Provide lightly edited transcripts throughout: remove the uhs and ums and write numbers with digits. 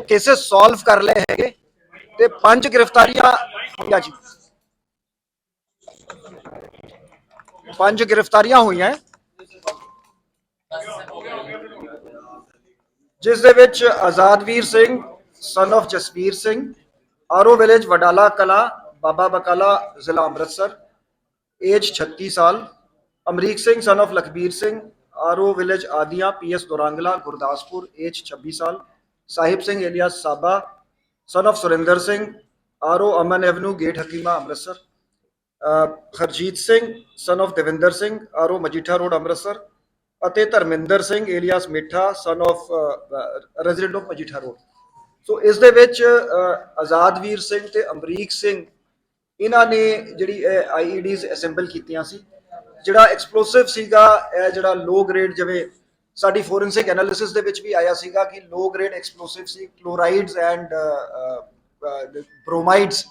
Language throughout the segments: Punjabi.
केसेस सॉल्व कर ले है ते 5 गिरफ्तारियां हुई जी, 5 गिरफ्तारियां हुई हैं जिस दे विच आजादवीर Singh son of Jasvir Singh R O village Wadala कला बाबा बकाला जिला अमृतसर एज 36 साल, Amrik Singh son of Lakhbir Singh R O village Adia PS Dorangla Gurdaspur age 26 साल, साहिब सिंह एलियास साबा son of Surendra Singh R O Aman avenue gate Hakima Amritsar, Harjeet Singh son of Devinder Singh R O Majitha road Amritsar ਅਤੇ Dharminder Singh alias Mittha son of resident of Majitha road. So ਇਸ ਦੇ ਵਿੱਚ ਆਜ਼ਾਦਵੀਰ ਸਿੰਘ ਤੇ ਅਮਰੀਕ ਸਿੰਘ ਇਹਨਾਂ ਨੇ ਜਿਹੜੀ ਆਈਈਡੀਜ਼ ਅਸੈਂਬਲ ਕੀਤੀਆਂ ਸੀ। ਜਿਹੜਾ ਐਕਸਪਲੋਸਿਵ ਸੀਗਾ ਇਹ ਜਿਹੜਾ ਲੋ ਗ੍ਰੇਡ, ਜਿਵੇਂ ਸਾਡੀ ਫੋਰੈਂਸਿਕ ਐਨਾਲਿਸਿਸ ਦੇ ਵਿੱਚ ਵੀ ਆਇਆ ਸੀਗਾ ਕਿ ਲੋ ਗ੍ਰੇਡ ਐਕਸਪਲੋਸਿਵ ਸੀ, chlorides and bromides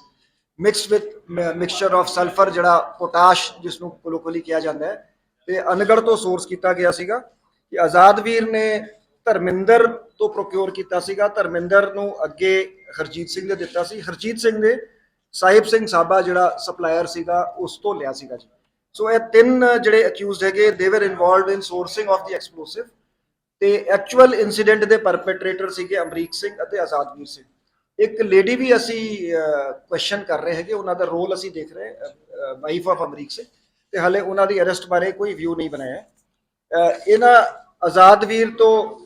mixed with mixture of sulphur, ਜਿਹੜਾ ਪੋਟਾਸ਼ ਜਿਸ ਨੂੰ ਕੋਲੋਕਲੀ ਕਿਹਾ ਜਾਂਦਾ ਹੈ, ਤੇ ਅਨਗੜ ਤੋਂ ਸੋਰਸ ਕੀਤਾ ਗਿਆ ਸੀਗਾ ਕਿ ਆਜ਼ਾਦਵੀਰ ਨੇ ਧਰਮਿੰਦਰ ਤੋਂ ਪ੍ਰੋਕਿਓਰ ਕੀਤਾ ਸੀਗਾ। ਧਰਮਿੰਦਰ ਨੂੰ ਅੱਗੇ ਹਰਜੀਤ ਸਿੰਘ ਨੇ ਦਿੱਤਾ ਸੀ, ਹਰਜੀਤ ਸਿੰਘ ਨੇ ਸਾਹਿਬ ਸਿੰਘ ਸਾਬਾ ਜਿਹੜਾ ਸਪਲਾਇਰ ਸੀਗਾ ਉਸ ਤੋਂ ਲਿਆ ਸੀਗਾ ਜੀ। ਸੋ ਇਹ ਤਿੰਨ ਜਿਹੜੇ ਅਕਿਊਜ਼ਡ ਹੈਗੇ ਦੇ ਵਰ involved in sourcing of the explosive, ਤੇ ਐਕਚੁਅਲ ਇਨਸੀਡੈਂਟ ਦੇ ਪਰਪੇਟਰੇਟਰ ਸੀਗੇ ਅਮਰੀਕ ਸਿੰਘ ਅਤੇ ਆਜ਼ਾਦਵੀਰ ਸਿੰਘ। ਇੱਕ ਲੇਡੀ ਵੀ ਅਸੀਂ ਕੁਐਸਚਨ ਕਰ ਰਹੇ ਹੈਗੇ, ਉਹਨਾਂ ਦਾ ਰੋਲ ਅਸੀਂ ਦੇਖ ਰਹੇ, ਵਾਈਫ ਆਫ ਅਮਰੀਕ ਸਿੰਘ, ਤੇ ਹਾਲੇ ਉਹਨਾਂ ਦੀ ਅਰੈਸਟ ਬਾਰੇ ਕੋਈ ਵਿਊ ਨਹੀਂ ਬਣਾਇਆ। ਇਹਨਾਂ ਆਜ਼ਾਦਵੀਰ ਤੋਂ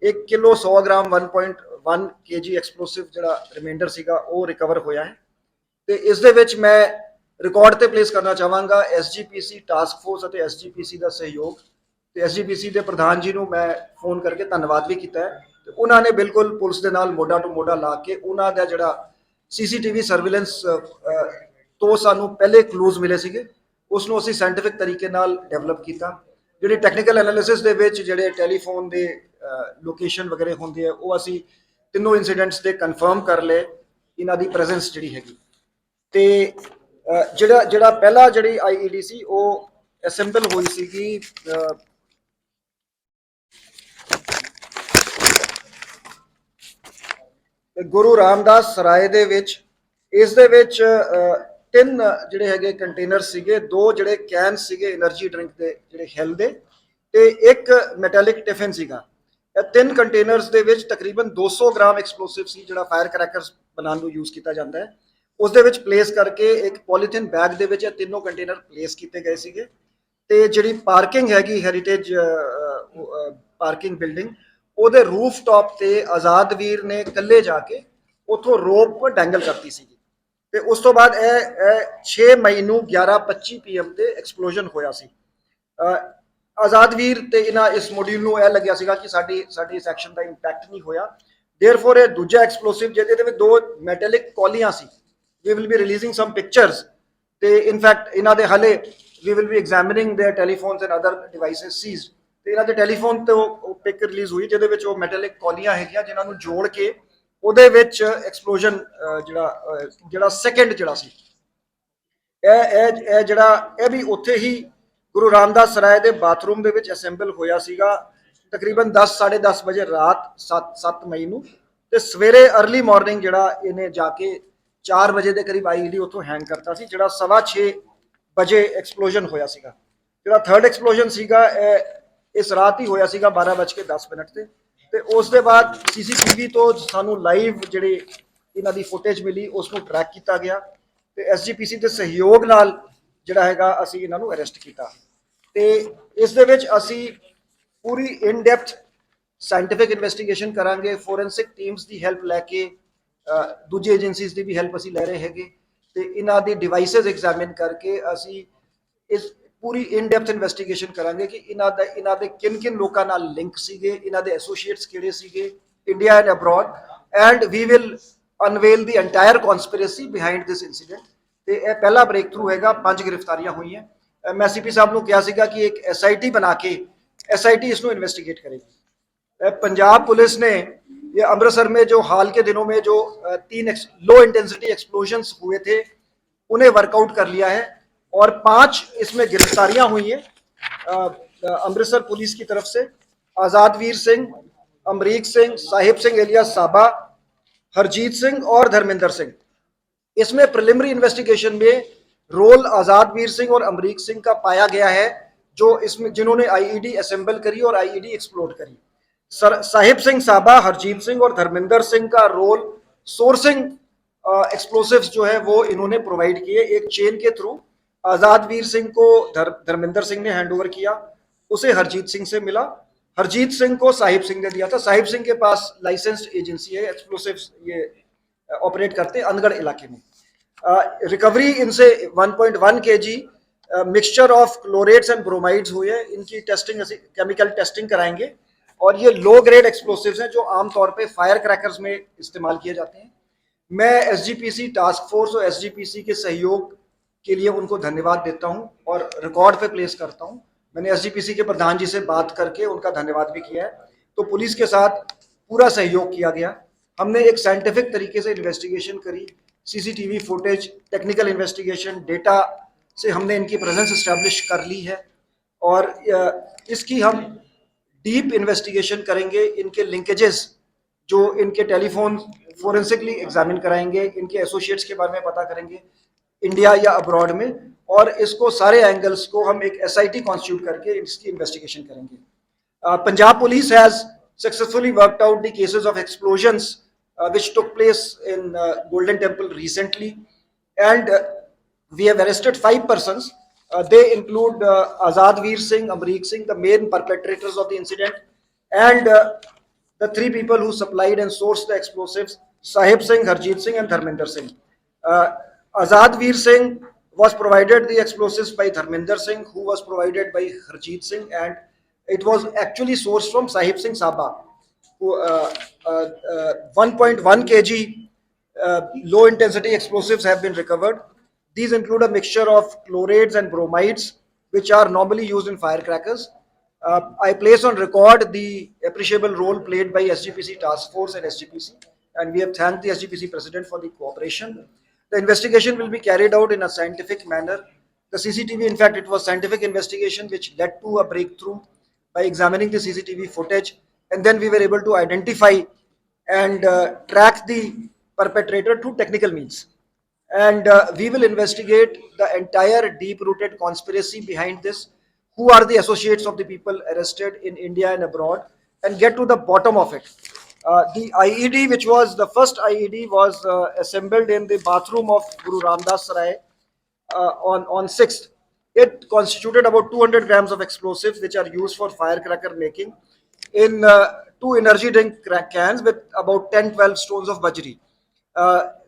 1 ਕਿਲੋ 100 ਗ੍ਰਾਮ 1.1 kg ਐਕਸਪਲੋਸਿਵ ਜਿਹੜਾ ਰਿਮਾਈਂਡਰ ਸੀਗਾ ਉਹ ਰਿਕਵਰ ਹੋਇਆ ਹੈ। ਤੇ ਇਸ ਦੇ ਵਿੱਚ ਮੈਂ ਰਿਕਾਰਡ ਤੇ ਪਲੇਸ ਕਰਨਾ ਚਾਹਾਂਗਾ SGPC ਟਾਸਕ ਫੋਰਸ ਅਤੇ SGPC ਦਾ ਸਹਿਯੋਗ, ਤੇ SGPC ਦੇ ਪ੍ਰਧਾਨ ਜੀ ਨੂੰ ਮੈਂ ਫੋਨ ਕਰਕੇ ਧੰਨਵਾਦ ਵੀ ਕੀਤਾ ਹੈ। ਤੇ ਉਹਨਾਂ ਨੇ ਬਿਲਕੁਲ ਪੁਲਿਸ ਦੇ ਨਾਲ ਮੋਢਾ ਟੂ ਮੋਢਾ ਲਾ ਕੇ ਉਹਨਾਂ ਦਾ ਜਿਹੜਾ CCTV ਸਰਵੇਲੈਂਸ ਤੋਂ ਸਾਨੂੰ ਪਹਿਲੇ ਕਲੂਜ਼ ਮਿਲੇ ਸੀਗੇ ਉਸ ਨੂੰ ਅਸੀਂ ਸਾਇੰਟੀਫਿਕ ਤਰੀਕੇ ਨਾਲ ਡਿਵੈਲਪ ਕੀਤਾ। ਜਿਹੜੀ ਟੈਕਨੀਕਲ ਐਨਾਲਿਸਿਸ ਦੇ ਵਿੱਚ ਜਿਹੜੇ ਟੈਲੀਫੋਨ ਦੇ ਲੋਕੇਸ਼ਨ ਵਗੈਰੇ ਹੁੰਦੇ ਆ ਉਹ ਅਸੀਂ ਤਿੰਨੋਂ ਇਨਸੀਡੈਂਟਸ ਦੇ ਕਨਫਰਮ ਕਰ ਲਏ, ਇਹਨਾਂ ਦੀ ਪ੍ਰੈਜ਼ੈਂਸ ਜਿਹੜੀ ਹੈਗੀ। ਤੇ ਜਿਹੜਾ ਪਹਿਲਾ ਜਿਹੜੀ IED ਸੀ ਉਹ ਅਸੈਂਬਲ ਹੋਈ ਸੀਗੀ ਗੁਰੂ ਰਾਮਦਾਸ ਸਰਾਏ ਦੇ ਵਿੱਚ। ਇਸ ਦੇ ਵਿੱਚ 3 ਜਿਹੜੇ ਹੈਗੇ ਕੰਟੇਨਰ ਸੀਗੇ, 2 ਜਿਹੜੇ ਕੈਨ ਸੀਗੇ એનર્ਜੀ ਡਰਿੰਕ ਦੇ ਜਿਹੜੇ ਹੈਲ ਦੇ, ਤੇ 1 ਮੈਟੈਲਿਕ ਟਿਫਨ ਸੀਗਾ। ਇਹ 3 ਕੰਟੇਨਰਸ ਦੇ ਵਿੱਚ ਤਕਰੀਬਨ 200 ਗ੍ਰਾਮ ਐਕਸਪਲੋਸਿਵ ਸੀ ਜਿਹੜਾ ਫਾਇਰ ਕਰੈਕਰਸ ਬਣਾਉਣ ਨੂੰ ਯੂਜ਼ ਕੀਤਾ ਜਾਂਦਾ ਹੈ। ਉਸ ਦੇ ਵਿੱਚ ਪਲੇਸ ਕਰਕੇ ਇੱਕ ਪੋਲੀਥੀਨ ਬੈਗ ਦੇ ਵਿੱਚ ਇਹ ਤਿੰਨੋਂ ਕੰਟੇਨਰ ਪਲੇਸ ਕੀਤੇ ਗਏ ਸੀਗੇ। ਤੇ ਜਿਹੜੀ ਪਾਰਕਿੰਗ ਹੈਗੀ ਹੈਰੀਟੇਜ ਪਾਰਕਿੰਗ ਬਿਲਡਿੰਗ, ਉਹਦੇ ਰੂਫ ਟਾਪ ਤੇ ਆਜ਼ਾਦਵੀਰ ਨੇ ਇਕੱਲੇ ਜਾ ਕੇ ਉੱਥੋਂ ਰੋਪ ਡੈਂਗਲ ਕਰਤੀ ਸੀਗੀ। ਤੇ ਉਸ ਤੋਂ ਬਾਅਦ ਇਹ 6 ਮਈ ਨੂੰ 11:25 PM ਤੇ ਐਕਸਪਲੋਜਨ ਹੋਇਆ ਸੀ। ਆਜ਼ਾਦਵੀਰ ਤੇ ਇਹਨਾਂ ਇਸ ਮੋਡਿਊਲ ਨੂੰ ਇਹ ਲੱਗਿਆ ਸੀਗਾ ਕਿ ਸਾਡੀ ਸੈਕਸ਼ਨ ਦਾ ਇੰਪੈਕਟ ਨਹੀਂ ਹੋਇਆ। ਦੇਅਰਫੋਰ ਇਹ ਦੂਜਾ ਐਕਸਪਲੋਸਿਵ ਜਿਹਦੇ ਵਿੱਚ 2 ਮੈਟੈਲਿਕ ਕੌਲੀਆਂ ਸੀ, we will be releasing some pictures, ਤੇ ਇਨਫੈਕਟ ਇਹਨਾਂ ਦੇ ਹਾਲੇ we will be examining their telephones and other devices seized. ਤੇ ਇਹਨਾਂ ਦੇ ਟੈਲੀਫੋਨ ਤੇ ਉਹ ਪਿਕ ਰਿਲੀਜ਼ ਹੋਈ ਜਿਹਦੇ ਵਿੱਚ ਉਹ ਮੈਟੈਲਿਕ ਕੌਲੀਆਂ ਹੈਗੀਆਂ ਜਿਨ੍ਹਾਂ ਨੂੰ ਜੋੜ ਕੇ ਉਹਦੇ ਵਿੱਚ ਐਕਸਪਲੋਜਨ ਜਿਹੜਾ ਸੈਕੰਡ ਜਿਹੜਾ ਸੀ ਇਹ ਜਿਹੜਾ ਇਹ ਵੀ ਉੱਥੇ ਹੀ ਗੁਰੂ ਰਾਮਦਾਸ ਸਰਾਏ ਦੇ ਬਾਥਰੂਮ ਦੇ ਵਿੱਚ ਅਸੈਂਬਲ ਹੋਇਆ ਸੀਗਾ ਤਕਰੀਬਨ 10 10:30 ਵਜੇ ਰਾਤ 7 ਮਈ ਨੂੰ। ਤੇ ਸਵੇਰੇ ਅਰਲੀ ਮਾਰਨਿੰਗ ਜਿਹੜਾ ਇਹਨੇ ਜਾ ਕੇ 4 ਵਜੇ ਦੇ ਕਰੀਬ IED ਉੱਥੋਂ ਹੈਂਗ ਕਰਤਾ ਸੀ, ਜਿਹੜਾ 6:15 ਵਜੇ ਐਕਸਪਲੋਜਨ ਹੋਇਆ ਸੀਗਾ। ਜਿਹੜਾ ਥਰਡ ਐਕਸਪਲੋਜਨ ਸੀਗਾ ਇਸ ਰਾਤ ਹੀ ਹੋਇਆ ਸੀਗਾ 12:10 ਤੇ ਉਸ ਦੇ ਬਾਅਦ CCTV ਤੋਂ ਸਾਨੂੰ ਲਾਈਵ ਜਿਹੜੇ ਇਹਨਾਂ ਦੀ ਫੁਟੇਜ ਮਿਲੀ ਉਸ ਨੂੰ ਟਰੈਕ ਕੀਤਾ ਗਿਆ ਤੇ SGPC ਦੇ ਸਹਿਯੋਗ ਨਾਲ ਜਿਹੜਾ ਹੈਗਾ ਅਸੀਂ ਇਹਨਾਂ ਨੂੰ ਅਰੈਸਟ ਕੀਤਾ। ਤੇ ਇਸ ਦੇ ਵਿੱਚ ਅਸੀਂ ਪੂਰੀ ਇਨ ਡੈਪਥ ਸਾਇੰਟੀਫਿਕ ਇਨਵੈਸਟੀਗੇਸ਼ਨ ਕਰਾਂਗੇ, ਫੋਰੈਂਸਿਕ ਟੀਮਸ ਦੀ ਹੈਲਪ ਲੈ ਕੇ, ਦੂਜੀ ਏਜੰਸੀਜ਼ ਦੀ ਵੀ ਹੈਲਪ ਅਸੀਂ ਲੈ ਰਹੇ ਹੈਗੇ, ਤੇ ਇਹਨਾਂ ਦੀ ਡਿਵਾਈਸਸ ਐਗਜ਼ਾਮਿਨ ਕਰਕੇ ਅਸੀਂ ਇਸ ਪੂਰੀ ਇਨ ਡੈਪਥ ਇਨਵੈਸਟੀਗੇਸ਼ਨ ਕਰਾਂਗੇ ਕਿ ਇਹਨਾਂ ਦੇ ਕਿਨ ਲੋਕਾਂ ਨਾਲ ਲਿੰਕ ਸੀਗੇ, ਇਹਨਾਂ ਦੇ ਐਸੋਸੀਏਟਸ ਕਿਹੜੇ ਸੀਗੇ India and abroad, and we will unveil the entire conspiracy behind this incident. ਤੇ ਇਹ ਪਹਿਲਾ ਬ੍ਰੇਕ ਥਰੂ ਹੈਗਾ, 5 ਗ੍ਰਿਫਤਾਰੀਆਂ ਹੋਈਆਂ। ਮੈਂ CP ਸਾਹਿਬ ਨੂੰ ਕਿਹਾ ਸੀਗਾ ਕਿ ਇੱਕ SIT ਬਣਾ ਕੇ SIT इसको इन्वेस्टिगेट करेगी। पंजाब पुलिस ने ये अमृतसर में जो हाल के दिनों में जो 3 लो इंटेंसिटी एक्सप्लोजन्स हुए थे उन्हें वर्कआउट कर लिया है और 5 इसमें गिरफ्तारियां हुई हैं अमृतसर पुलिस की तरफ से। आज़ादवीर सिंह, अमरीक सिंह, साहिब सिंह एलियास साबा, हरजीत सिंह और धर्मेंद्र सिंह। इसमें प्रिलिमिनरी इन्वेस्टिगेशन में रोल आजाद वीर सिंह और अमरीक सिंह का पाया गया है, जो इसमें जिन्होंने आईईडी असेंबल करी और आईईडी एक्सप्लोड करी। साहिब सिंह साबा, हरजीत सिंह और धर्मेंद्र सिंह का रोल सोर्सिंग एक्सप्लोसिव्स जो है वो इन्होंने प्रोवाइड किए एक चेन के थ्रू। आजाद वीर सिंह को धर्मेंद्र सिंह ने हैंड ओवर किया, उसे हरजीत सिंह से मिला, हरजीत सिंह को साहिब सिंह ने दिया था। साहिब सिंह के पास लाइसेंस्ड एजेंसी है, एक्सप्लोसिव्स ये ऑपरेट करते हैं अनगढ़ इलाके में। रिकवरी इनसे 1.1 kg mixture of chlorates and bromides हुई है। इनकी टेस्टिंग केमिकल टेस्टिंग कराएंगे और ये लो ग्रेड एक्सप्लोसिव्स हैं जो आमतौर पे फायर क्रैकर्स में इस्तेमाल किए जाते हैं। मैं एसजीपीसी टास्क फोर्स और एसजीपीसी के सहयोग के लिए उनको धन्यवाद देता हूं और रिकॉर्ड पे प्लेस करता हूं। मैंने एसजीपीसी के प्रधान जी से बात करके उनका धन्यवाद भी किया है। तो पुलिस के साथ पूरा सहयोग किया गया। हमने एक साइंटिफिक तरीके से इन्वेस्टिगेशन करी, CCTV footage, technical investigation, data से हमने इनकी प्रेजेंस इस्टेब्लिश कर ली है और इसकी हम डीप इन्वेस्टिगेशन करेंगे। इनके लिंकेजेस जो इनके टेलीफोन फोरेंसिकली एग्जामिन कराएंगे, इनके एसोसिएट्स के बारे में पता करेंगे इंडिया या अब्रॉड में, और इसको सारे एंगल्स को हम एक एसआईटी कॉन्स्टिट्यूट करके इसकी इन्वेस्टिगेशन करेंगे। Punjab police has successfully worked out the cases of explosions which took place in Golden Temple recently, and we have arrested 5 persons. They include Azad Veer Singh, Amreek Singh, the main perpetrators of the incident, and the 3 people who supplied and sourced the explosives, Sahib Singh, Harjeet Singh and Dharmender Singh. Azad Veer Singh was provided the explosives by Dharmender Singh, who was provided by Harjeet Singh, and it was actually sourced from Sahib Singh Sabha. 1.1 kg low intensity explosives have been recovered. These include a mixture of chlorides and bromides, which are normally used in firecrackers. I place on record the appreciable role played by SGPC Task Force and SGPC, and we have thanked the SGPC President for the cooperation. The investigation will be carried out in a scientific manner. The CCTV, in fact, it was scientific investigation which led to a breakthrough by examining the CCTV footage, and then we were able to identify and track the perpetrator through technical means. And we will investigate the entire deep-rooted conspiracy behind this, who are the associates of the people arrested in India and abroad, and get to the bottom of it. The IED, which was the first IED, was assembled in the bathroom of Guru Ramdas Sarai on 6th. It constituted about 200 grams of explosives, which are used for firecracker making, in 2 energy drink cans with about 10-12 stones of bajri.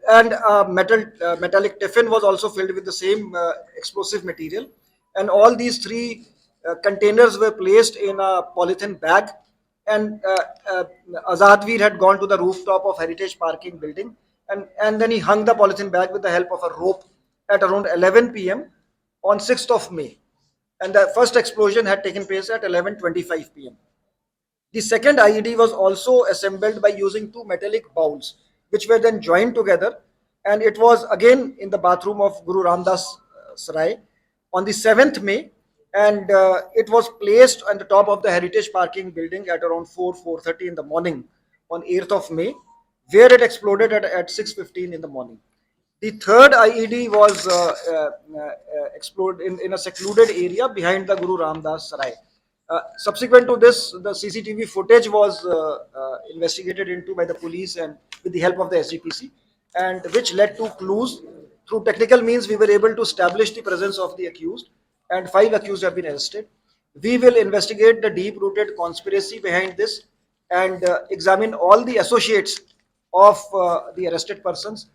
And a metallic tiffin was also filled with the same explosive material. And all these 3 containers were placed in a polythene bag. And Azadveer had gone to the rooftop of Heritage Parking building, and then he hung the polythene bag with the help of a rope at around 11 p.m. on 6th of May. And the first explosion had taken place at 11:25 p.m. The second IED was also assembled by using 2 metallic bowls, which were then joined together, and it was again in the bathroom of Guru Ramdas Sarai on the 7th May, and it was placed on the top of the Heritage Parking building at around 4:30 in the morning on 8th of May, where it exploded at 6:15 in the morning. The third IED was exploded in a secluded area behind the Guru Ramdas Sarai. Subsequent to this, the CCTV footage was investigated into by the police and with the help of the SGPC, and which led to clues. Through technical means, we were able to establish the presence of the accused, and 5 accused have been arrested. We will investigate the deep-rooted conspiracy behind this and examine all the associates of the arrested persons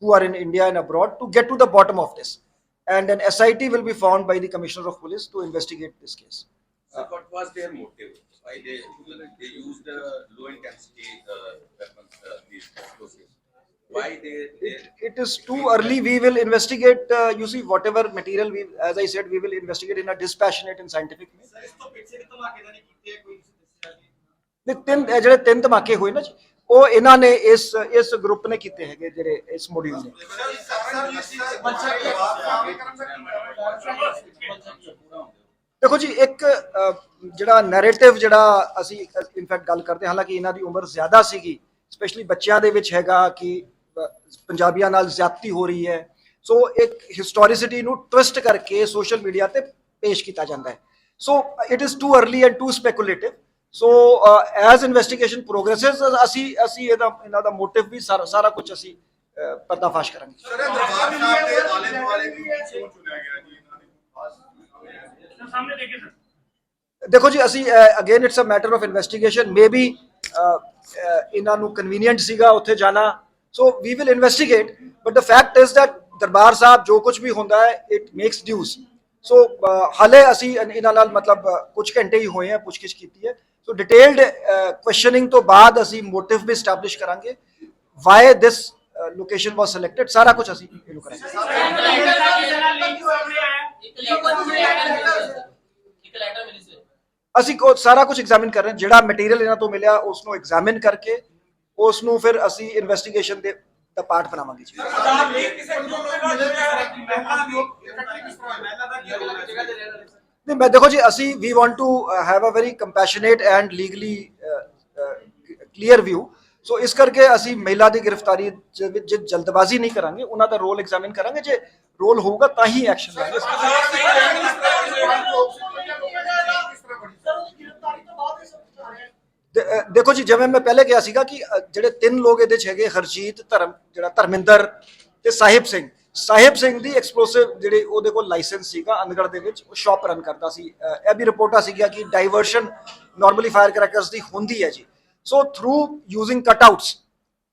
who are in India and abroad to get to the bottom of this. And an SIT will be formed by the Commissioner of Police to investigate this case. So what was their motive? Why they used low intensity weapons, these explosives? Why it is too early. We will investigate. You see, whatever material we, as I said, we will investigate in a dispassionate and scientific way. The 3 ਧਮਾਕੇ ਹੋਏ ਨਾ ਜੀ, ਉਹ ਇਹਨਾਂ ਨੇ ਇਸ ਗਰੁੱਪ ਨੇ ਕੀਤੇ ਹੈਗੇ, ਜਿਹੜੇ ਇਸ ਮੋਡਿਊਲ ਨੇ। देखो जी, एक ਜਿਹੜਾ ਨੈਰੇਟਿਵ ਜਿਹੜਾ ਅਸੀਂ ਇਨਫੈਕਟ ਗੱਲ ਕਰਦੇ, ਹਾਲਾਂਕਿ ਇਹਨਾਂ ਦੀ ਉਮਰ ਜ਼ਿਆਦਾ ਸੀਗੀ ਸਪੈਸ਼ਲੀ ਬੱਚਿਆਂ ਦੇ ਵਿੱਚ ਹੈਗਾ ਕਿ ਪੰਜਾਬੀਆਂ ਨਾਲ ਜ਼ਿਆਦਤੀ ਹੋ ਰਹੀ ਹੈ। ਸੋ ਇੱਕ ਹਿਸਟੋਰਿਸਿਟੀ ਨੂੰ ਟਵਿਸਟ ਕਰਕੇ ਸੋਸ਼ਲ ਮੀਡੀਆ ਤੇ ਪੇਸ਼ ਕੀਤਾ ਜਾਂਦਾ ਹੈ। So it is too early and too speculative. So as investigation progresses ਅਸੀਂ ਇਹਨਾਂ ਦਾ ਮੋਟਿਵ ਵੀ ਸਾਰਾ ਕੁਝ ਅਸੀਂ ਪਰਦਾਫਾਸ਼ ਕਰਾਂਗੇ। ਸਰ ਦਰਬਾਰ ਸਾਹਿਬ ਦੇ ਆਲੇ ਦੁਆਲੇ ਵੀ ਕਿਉਂ ਚੁਣਿਆ ਗਿਆ ਜੀ ਇਹਨਾਂ ਨੇ ਖਾਸ ਸਾਹਮਣੇ ਦੇਖੇ ਸਰ। ਦੇਖੋ ਜੀ ਅਸੀਂ again it's a matter of investigation may be ਇਹਨਾਂ ਨੂੰ ਕਨਵੀਨੀਐਂਟ ਸੀਗਾ ਉੱਥੇ ਜਾਣਾ। So we will investigate but the fact is that Darbar Sahib ਜੋ ਕੁਝ ਵੀ ਹੁੰਦਾ ਹੈ ਇਟ ਮੇਕਸ ਨਿਊਜ਼। ਸੋ ਹਾਲੇ ਅਸੀਂ ਇਹਨਾਂ ਨਾਲ ਮਤਲਬ ਕੁਝ ਘੰਟੇ ਹੀ ਹੋਏ ਆ ਪੁੱਛਗਿੱਛ ਕੀਤੀ ਹੈ। ਸੋ ਡਿਟੇਲਡ ਕੁਐਸਚਨਿੰਗ ਤੋਂ ਬਾਅਦ ਅਸੀਂ ਮੋਟਿਵ ਵੀ ਸਟੈਬਲਿਸ਼ ਕਰਾਂਗੇ ਵਾਈ ਦਿਸ ਲੋਕੇਸ਼ਨ ਵਾਸ ਸਿਲੈਕਟਡ ਸਾਰਾ ਕੁਝ ਅਸੀਂ ਇਹਨੂੰ ਕਰਾਂਗੇ। ਅਸੀਂ ਸਾਰਾ ਕੁਝ ਐਗਜ਼ਾਮਿਨ ਕਰ ਰਹੇ ਹਾਂ ਜਿਹੜਾ ਮਟੀਰੀਅਲ ਇਹਨਾਂ ਤੋਂ ਮਿਲਿਆ ਉਸ ਨੂੰ ਐਗਜ਼ਾਮਿਨ ਕਰਕੇ ਉਸ ਨੂੰ ਫਿਰ ਅਸੀਂ ਇਨਵੈਸਟੀਗੇਸ਼ਨ ਦੇ ਦਾ ਪਾਰਟ ਬਣਾਵਾਂਗੇ ਜੀ। ਨਹੀਂ ਮੈਂ ਦੇਖੋ ਜੀ ਅਸੀਂ we want to have a very compassionate and legally clear view. So ਇਸ ਕਰਕੇ ਅਸੀਂ ਮਹਿਲਾ ਦੀ ਗ੍ਰਿਫਤਾਰੀ ਜੇ ਜਲਦਬਾਜ਼ੀ ਨਹੀਂ ਕਰਾਂਗੇ ਉਹਨਾਂ ਦਾ ਰੋਲ ਐਗਜ਼ਾਮਿਨ ਕਰਾਂਗੇ। ਜੇ ਰੋਲ ਹੋਊਗਾ ਤਾਂ ਹੀ ਐਕਸ਼ਨ ਲਾਂਗੇ। ਦੇਖੋ ਜੀ ਜਿਵੇਂ ਮੈਂ ਪਹਿਲੇ ਕਿਹਾ ਸੀਗਾ ਕਿ ਜਿਹੜੇ ਤਿੰਨ ਲੋਕ ਇਹਦੇ ਚ ਹੈਗੇ ਹਰਜੀਤ ਧਰਮਿੰਦਰ ਤੇ ਸਾਹਿਬ ਸਿੰਘ ਦੀ ਐਕਸਪਲੋਸਿਵ ਜਿਹੜੇ ਉਹਦੇ ਕੋਲ ਲਾਇਸੈਂਸ ਸੀਗਾ ਅਨਗੜ ਦੇ ਵਿੱਚ ਉਹ ਸ਼ਾਪ ਰਨ ਕਰਦਾ ਸੀ। ਇਹ ਵੀ ਰਿਪੋਰਟਾਂ ਸੀਗੀਆਂ ਕਿ ਡਾਈਵਰਸ਼ਨ ਨਾਰਮਲੀ ਫਾਇਰ ਕਰੈਕਰਸ ਦੀ ਹੁੰਦੀ ਹੈ ਜੀ। ਸੋ ਥਰੂ ਯੂਜ਼ਿੰਗ ਕਟਆਊਟਸ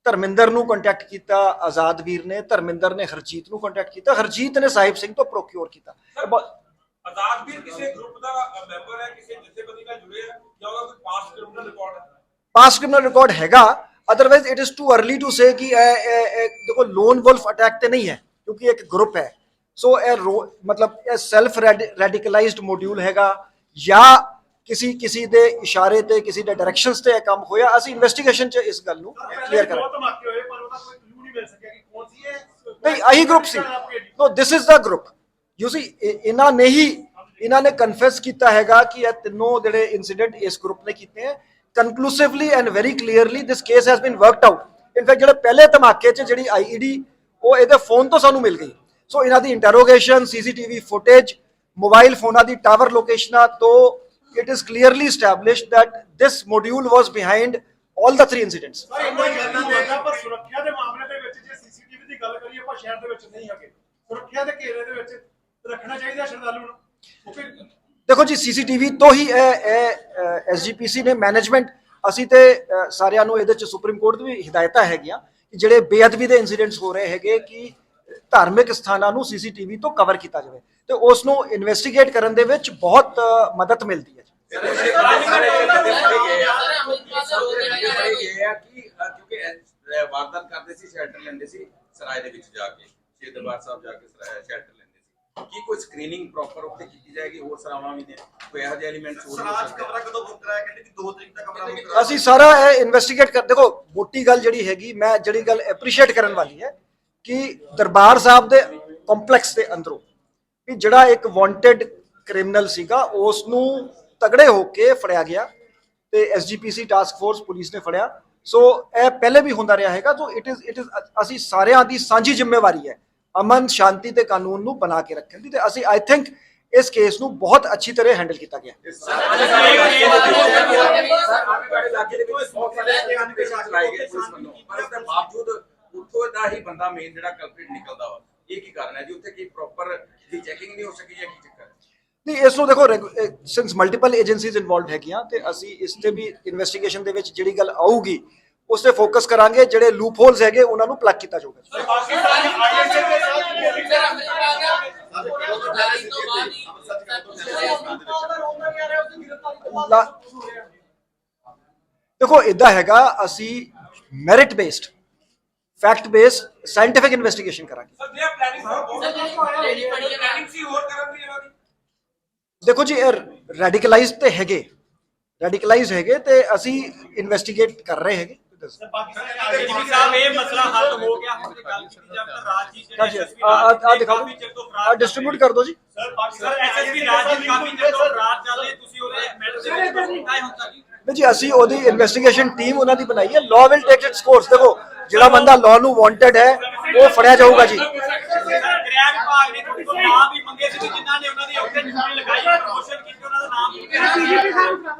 ਧਰਮਿੰਦਰ ਨੂੰ ਕੰਟੈਕਟ ਕੀਤਾ ਆਜ਼ਾਦ ਵੀਰ ਨੇ, ਧਰਮਿੰਦਰ ਨੇ ਹਰਜੀਤ ਨੂੰ ਕੰਟੈਕਟ ਕੀਤਾ, ਹਰਜੀਤ ਨੇ ਸਾਹਿਬ ਸਿੰਘ ਤੋਂ ਪ੍ਰੋਕਿਓਰ ਕੀਤਾ। ਆਜ਼ਾਦ ਵੀਰ ਕਿਸੇ ਗਰੁੱਪ ਦਾ ਮੈਂਬਰ ਹੈ, ਕਿਸੇ ਜਥੇਬੰਦੀ ਨਾਲ ਜੁੜੇ ਹੈ ਜਾਂ ਉਹਦਾ ਕੋਈ ਪਾਸਟ ਕ੍ਰਿਮੀਨਲ ਰਿਕਾਰਡ ਹੈ? ਪਾਸਟ ਕ੍ਰਿਮੀਨਲ ਰਿਕਾਰਡ ਹੈਗਾ, otherwise it is too early to say ਕਿ ਦੇਖੋ ਲੋਨ ਵੁਲਫ ਅਟੈਕ ਤੇ ਨਹੀਂ ਹੈ ਕਿਉਂਕਿ ਇੱਕ ਗਰੁੱਪ ਹੈ। ਸੋ ਇਹ ਮਤਲਬ ਇਹ ਸੈਲਫ ਰੈਡੀਕਲਾਈਜ਼ਡ ਮੋਡਿਊਲ ਹੈਗਾ ਜਾਂ ਕਿਸੇ ਦੇ ਇਸ਼ਾਰੇ ਤੇ ਕਿਸੇ ਦੇ ਡਾਇਰੈਕਸ਼ਨਸ ਤੇ ਇਹ ਕੰਮ ਹੋਇਆ। ਅਸੀਂ ਇਨਵੈਸਟੀਗੇਸ਼ਨ 'ਚ ਇਸ ਗੱਲ ਨੂੰ ਕਲੀਅਰ ਕਰਾਂਗੇ। ਬਹੁਤ ਧਮਾਕੇ ਹੋਏ ਪਰ ਉਹਦਾ ਕੋਈ ਕਲੂ ਨਹੀਂ ਮਿਲ ਸਕਿਆ ਕਿ ਕੌਣ ਸੀ ਇਹ। ਨਹੀਂ ਆਹੀ ਗਰੁੱਪ ਸੀ। No this is the group ਯੂ ਸੀ। ਇਹਨਾਂ ਨੇ ਕਨਫੈਸ ਕੀਤਾ ਹੈਗਾ ਕਿ ਇਹ ਤਿੰਨੋਂ ਜਿਹੜੇ ਇਨਸੀਡੈਂਟ ਇਸ ਗਰੁੱਪ ਨੇ ਕੀਤੇ ਹੈ। Conclusively and very clearly this case has been worked out. In fact ਜਿਹੜੇ ਪਹਿਲੇ ਧਮਾਕੇ 'ਚ ਜਿਹੜੀ ਆਈਈਡੀ ਉਹ ਇਹਦੇ ਫੋਨ ਤੋਂ ਸਾਨੂੰ ਮਿਲ ਗਈ। ਸੋ ਇਹਨਾਂ ਦੀ ਇੰਟਰੋਗੇਸ਼ਨ ਸੀਸੀਟੀਵੀ ਫੁਟੇਜ ਮੋਬਾਈਲ ਫੋਨਾਂ ਦੀ ਟਾਵਰ ਲੋਕੇਸ਼ਨਾਂ ਤੋਂ it is clearly established that this module was behind all the three incidents। ਪਰ ਸੁਰੱਖਿਆ ਦੇ ਮਾਮਲੇ ਦੇ ਵਿੱਚ ਜੇ ਸੀਸੀਟੀਵੀ ਦੀ ਗੱਲ ਕਰੀਏ ਆਪਾਂ ਸ਼ਹਿਰ ਦੇ ਵਿੱਚ ਨਹੀਂ ਹੈਗੇ, ਸੁਰੱਖਿਆ ਦੇ ਘੇਰੇ ਦੇ ਵਿੱਚ ਰੱਖਣਾ ਚਾਹੀਦਾ ਸ਼ਰਧਾਲੂ ਨੂੰ। ਦੇਖੋ ਜੀ ਸੀਸੀਟੀਵੀ ਤੋਂ ਹੀ ਐਸਜੀਪੀਸੀ ਨੇ ਮੈਨੇਜਮੈਂਟ ਅਸੀਂ ਤੇ ਸਾਰਿਆਂ ਨੂੰ ਇਹਦੇ ਚ ਸੁਪਰੀਮ ਕੋਰਟ ਦੀ ਹਿਦਾਇਤਾਂ ਹੈਗੀਆਂ ਕਿ ਜਿਹੜੇ ਬੇਅਦਬੀ ਦੇ ਇਨਸੀਡੈਂਟਸ ਹੋ ਰਹੇ ਹੈਗੇ ਕਿ ਧਾਰਮਿਕ ਸਥਾਨਾਂ ਨੂੰ ਸੀਸੀਟੀਵੀ ਤੋਂ ਕਵਰ ਕੀਤਾ ਜਾਵੇ ਤੇ ਉਸ ਨੂੰ ਇਨਵੈਸਟੀਗੇਟ ਕਰਨ ਦੇ ਵਿੱਚ ਬਹੁਤ ਮਦਦ ਮਿਲਦੀ ਹੈ। ਕਿਉਂਕਿ ਵਾਰਦਾਤ ਕਰਦੇ ਸੀ ਸ਼ੈਲਟਰ ਲੈਂਦੇ ਸੀ ਸਰਾਏ ਦੇ ਵਿੱਚ ਜਾ ਕੇ, ਸ਼੍ਰੀ ਦਰਬਾਰ ਸਾਹਿਬ ਜਾ ਕੇ ਸ਼ੈਲਟਰ ਲੈਂਦੇ ਸੀ। ਕੀ ਕੋਈ ਸਕਰੀਨਿੰਗ ਪ੍ਰੋਪਰ ਉੱਤੇ ਕੀਤੀ ਜਾਏਗੀ? ਹੋਰ ਸਰਾਵਾਂ ਵੀ ਨੇ ਕੋਈ ਇਹੋ ਜਿਹੇ ਐਲੀਮੈਂਟਸ ਹੋਰ ਸਰਾਜ ਕਮਰਾ ਕਦੋਂ ਬੁੱਕ ਕਰਾਇਆ? ਕਹਿੰਦੇ ਕਿ 2 ਤਰੀਕ ਦਾ ਕਮਰਾ ਬੁੱਕ ਕਰਾਇਆ। ਅਸੀਂ ਸਾਰਾ ਇਹ ਇਨਵੈਸਟੀਗੇਟ ਕਰ ਦੇਖੋ ਮੋਟੀ ਗੱਲ ਜਿਹੜੀ ਹੈਗੀ ਮੈਂ ਜਿਹੜੀ ਗੱਲ ਐਪਰੀਸ਼ੀਏਟ ਕਰਨ ਵਾਲੀ ਹੈ ਕਿ ਦਰਬਾਰ ਸਾਹਿਬ ਦੇ ਕੰਪਲੈਕਸ ਦੇ ਅੰਦਰੋਂ ਕਿ ਜਿਹੜਾ ਇੱਕ ਵਾਂਟਡ ਕ੍ਰਿਮੀਨਲ ਸੀਗਾ ਉਸ ਨੂੰ ਤਗੜੇ ਹੋ ਕੇ ਫੜਿਆ ਗਿਆ ਤੇ ਐਸਜੀਪੀਸੀ ਟਾਸਕ ਫੋਰਸ ਪੁਲਿਸ ਨੇ ਫੜਿਆ। ਸੋ ਇਹ ਪਹਿਲੇ ਵੀ ਹੁੰਦਾ ਰਿਹਾ ਹੈਗਾ। ਸੋ ਇਟ ਇਜ਼ ਅਸੀਂ ਸਾਰਿਆਂ ਦੀ ਸਾਂਝੀ ਜ਼ਿੰਮੇਵਾਰੀ ਹੈ ਅਮਨ ਸ਼ਾਂਤੀ ਤੇ ਕਾਨੂੰਨ ਨੂੰ ਬਣਾ ਕੇ ਰੱਖਣ ਦੀ ਤੇ ਅਸੀਂ ਆਈ ਥਿੰਕ ਇਸ ਕੇਸ ਨੂੰ ਬਹੁਤ ਅੱਛੀ ਤਰ੍ਹਾਂ ਹੈਂਡਲ ਕੀਤਾ ਗਿਆ। ਉੱਥੋਂ ਦਾ ਹੀ ਬੰਦਾ ਮੇਨ ਜਿਹੜਾ ਕਲਪ੍ਰਿਟ ਨਿਕਲਦਾ ਵਾ, ਇਹ ਕੀ ਕਾਰਨ ਹੈ ਜੀ? ਉੱਥੇ ਕੀ ਪ੍ਰੋਪਰ ਦੀ ਚੈਕਿੰਗ ਨਹੀਂ ਹੋ ਸਕੀ ਜਾਂ ਕੀ ਚੱਕਰ? ਨਹੀਂ ਇਸ ਨੂੰ ਦੇਖੋ ਸਿੰਸ ਮਲਟੀਪਲ ਏਜੰਸੀਜ਼ ਇਨਵੋਲਵਡ ਹੈਗੀਆਂ ਤੇ ਅਸੀਂ ਇਸ ਤੇ ਵੀ ਇਨਵੈਸਟੀਗੇਸ਼ਨ ਦੇ ਵਿੱਚ ਜਿਹੜੀ ਗੱਲ ਆਊਗੀ ਉਸ ਤੇ ਫੋਕਸ ਕਰਾਂਗੇ। ਜਿਹੜੇ ਲੂਪ ਹੋਲਸ ਹੈਗੇ ਉਹਨਾਂ ਨੂੰ ਪਲੱਗ ਕੀਤਾ ਜਾਊਗਾ। ਦੇਖੋ ਇਦਾਂ ਹੈਗਾ ਅਸੀਂ merit based fact based scientific investigation ਕਰਾਂਗੇ। ਦੇਖੋ ਜੀ ਰੈਡੀਕਲਾਈਜ਼ ਤੇ ਹੈਗੇ ਤੇ ਅਸੀਂ ਇਨਵੈਸਟੀਗੇਟ ਕਰ ਰਹੇ ਹੈਗੇ। ਡਿਸਟ੍ਰੀਬਿਊਟ ਕਰ ਦੋ ਜੀ। ਨਹੀਂ ਜੀ, ਅਸੀਂ ਉਹਦੀ ਇਨਵੈਸਟੀਗੇਸ਼ਨ ਟੀਮ ਉਹਨਾਂ ਦੀ ਬਣਾਈ ਹੈ। Law will take it's course. ਦੇਖੋ, ਜਿਹੜਾ ਬੰਦਾ ਲਾਅ ਨੂੰ ਵਾਂਟਡ ਹੈ ਉਹ ਫੜਿਆ ਜਾਊਗਾ ਜੀ। ਗ੍ਰਹਿ ਵਿਭਾਗ ਨੇ ਤੁਹਾਡੇ ਕੋਲ ਨਾਮ ਵੀ ਮੰਗੇ ਸੀ ਜਿਨ੍ਹਾਂ ਨੇ ਉਹਨਾਂ ਦੀ ਉੱਥੇ ਡਿਊਟੀ ਲਗਾਈ ਪ੍ਰਮੋਸ਼ਨ ਕੀਤੀ, ਉਹਨਾਂ ਦਾ ਨਾਮ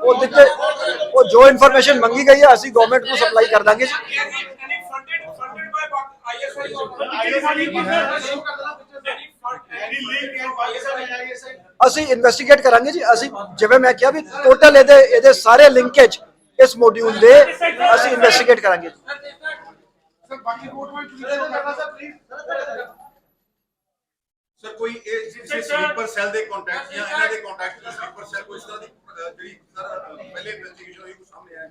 ਉਹ ਦਿੱਤੇ, ਉਹ ਜੋ ਇਨਫੋਰਮੇਸ਼ਨ ਮੰਗੀ ਗਈ ਹੈ ਅਸੀਂ ਗਵਰਨਮੈਂਟ ਨੂੰ ਸਪਲਾਈ ਕਰ ਦਾਂਗੇ ਜੀ। funded by ISI or ਅਸੀਂ ਇਨਵੈਸਟੀਗੇਟ ਕਰਾਂਗੇ ਜੀ। ਅਸੀਂ ਜਿਵੇਂ ਮੈਂ ਕਿਹਾ ਵੀ ਟੋਟਲ ਇਹਦੇ ਸਾਰੇ ਲਿੰਕੇਜ ਇਸ ਮੋਡਿਊਲ ਦੇ ਅਸੀਂ ਇਨਵੈਸਟੀਗੇਟ ਕਰਾਂਗੇ। ਸਰ ਕੋਈ ਇਹ ਕਿਸੇ ਸਲੀਪਰ ਸੈੱਲ ਦੇ ਕੰਟੈਕਟ ਜਾਂ ਇਹਨਾਂ ਦੇ ਕੰਟੈਕਟ ਦੇ ਸਲੀਪਰ ਸੈੱਲ ਕੋਈ ਇਸ ਤਰ੍ਹਾਂ ਦੀ ਜਿਹੜੀ ਸਰ ਪਹਿਲੇ ਇਨਵੈਸਟੀਗੇਸ਼ਨ ਹੋਈ ਕੋਈ ਸਾਹਮਣੇ ਆਇਆ?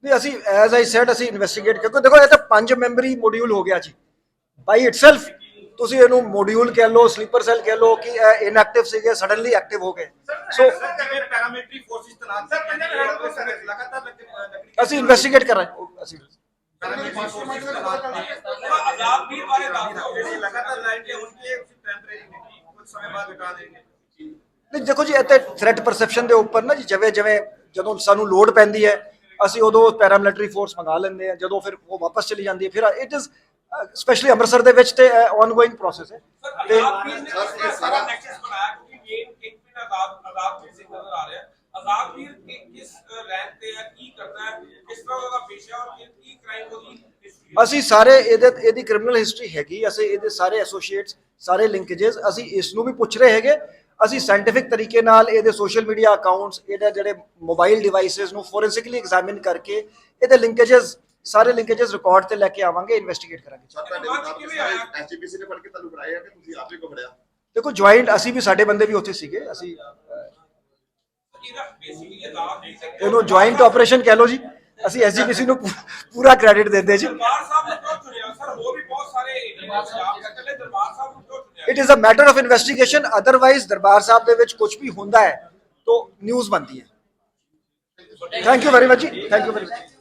ਨਹੀਂ, ਅਸੀਂ ਐਜ਼ ਆਈ ਸੈਡ ਅਸੀਂ ਇਨਵੈਸਟੀਗੇਟ ਕਿਉਂਕਿ ਦੇਖੋ ਇਹ ਤਾਂ 5 ਮੈਂਬਰੀ ਮੋਡਿਊਲ ਹੋ ਗਿਆ ਜੀ ਬਾਈ ਇਟਸੈਲਫ। ਤੁਸੀਂ ਇਹਨੂੰ ਮੋਡਿਊਲ ਕਹਿ ਲਓ, ਸਲੀਪਰ ਸੈੱਲ ਕਹਿ ਲਓ ਕਿ ਇਨਐਕਟਿਵ ਸੀਗੇ, ਸਡਨਲੀ ਐਕਟਿਵ ਹੋ ਗਏ। ਸੋ ਪੈਰਾਮਿਲਟਰੀ ਫੋਰਸਿਸ ਤਨਾਤ ਅਸੀਂ ਇਨਵੈਸਟੀਗੇਟ ਕਰ ਰਹੇ ਹਾਂ। ਅਸੀਂ आजाद वीर बारे दावा लगातार लाइन के उनके टेंपरेरी नहीं कुछ समय बाद हटा देंगे। ਨਹੀਂ ਦੇਖੋ ਜੀ, ਇੱਥੇ ਥ੍ਰੈਟ ਪਰਸੈਪਸ਼ਨ ਦੇ ਉੱਪਰ ਨਾ ਜੀ ਜਿਵੇਂ ਜਦੋਂ ਸਾਨੂੰ ਲੋਡ ਪੈਂਦੀ ਹੈ ਅਸੀਂ ਉਦੋਂ ਪੈਰਾਮਿਲਟਰੀ ਫੋਰਸ ਮੰਗਾ ਲੈਂਦੇ ਆ, ਜਦੋਂ ਫਿਰ ਉਹ ਵਾਪਸ ਚਲੀ ਜਾਂਦੀ ਹੈ। ਫਿਰ ਇਟ ਇਜ਼ ਸਪੈਸ਼ਲੀ ਅੰਮ੍ਰਿਤਸਰ ਦੇ ਵਿੱਚ ਤੇ ਆਨਗੋਇੰਗ ਪ੍ਰੋਸੈਸ ਹੈ। ਤੇ आजाद वीर ने उसका सारा नेक्सस बनाया क्योंकि मेन किंग पिन आजाद वीर सिंह नजर आ रहा है। आजाद वीर के किस रैंक पे है, की करता है, किस तरह का पेशा और की क्राइम होगी हिस्ट्री। ਅਸੀਂ ਸਾਰੇ ਇਹਦੀ ਕ੍ਰਿਮੀਨਲ ਹਿਸਟਰੀ ਹੈਗੀ, ਅਸੀਂ ਇਹਦੇ ਸਾਰੇ ਐਸੋਸੀਏਟਸ, ਸਾਰੇ ਲਿੰਕੇजेस ਅਸੀਂ ਇਸ ਨੂੰ ਵੀ ਪੁੱਛ ਰਹੇ ਹੈਗੇ। ਅਸੀਂ ਸਾਇੰਟੀਫਿਕ ਤਰੀਕੇ ਨਾਲ ਇਹਦੇ ਸੋਸ਼ਲ ਮੀਡੀਆ ਅਕਾਊਂਟਸ, ਇਹਦੇ ਜਿਹੜੇ ਮੋਬਾਈਲ ਡਿਵਾਈਸਸ ਨੂੰ ਫੋਰੈਂਸਿਕਲੀ ਐਗਜ਼ਾਮਿਨ ਕਰਕੇ ਇਹਦੇ ਲਿੰਕੇजेस, ਸਾਰੇ ਲਿੰਕੇजेस ਰਿਕਾਰਡ ਤੇ ਲੈ ਕੇ ਆਵਾਂਗੇ, ਇਨਵੈਸਟੀਗੇਟ ਕਰਾਂਗੇ। ਸਰ ਤੁਹਾਡੇ ਐਸਜੀਪੀਸੀ ਨੇ ਫੜ ਕੇ ਤੁਹਾਨੂੰ ਫੜਾਇਆ ਕਿ ਤੁਸੀਂ ਆਪੇ ਕੋ ਫੜਿਆ? ਦੇਖੋ ਜੁਆਇੰਟ ਅਸੀਂ ਵੀ, ਸਾਡੇ ਬੰਦੇ ਵੀ ਉੱਥੇ ਸੀਗੇ। ਅਸੀਂ बेसिकली आजाद वीर से ਇਹਨੂੰ ਜੁਆਇੰਟ ਆਪਰੇਸ਼ਨ ਕਹਿ ਲਓ ਜੀ। ਅਸੀਂ ਐਸਜੀਪੀਸੀ ਨੂੰ ਪੂਰਾ ਕ੍ਰੈਡਿਟ ਦਿੰਦੇ ਜੀ। दरबार साहब ने क्यों चुनिया सर? वो भी बहुत सारे पंजाब से चले, दरबार साहब ने क्यों चुनिया? It is a matter of investigation. Otherwise Darbar Sahib ਦੇ ਵਿੱਚ ਕੁਝ ਵੀ ਹੁੰਦਾ ਹੈ ਤਾਂ ਨਿਊਜ਼ ਬਣਦੀ ਹੈ। ਥੈਂਕ ਯੂ ਵੈਰੀ ਮਚ ਜੀ, ਥੈਂਕ ਯੂ ਵੈਰੀ ਮਚ।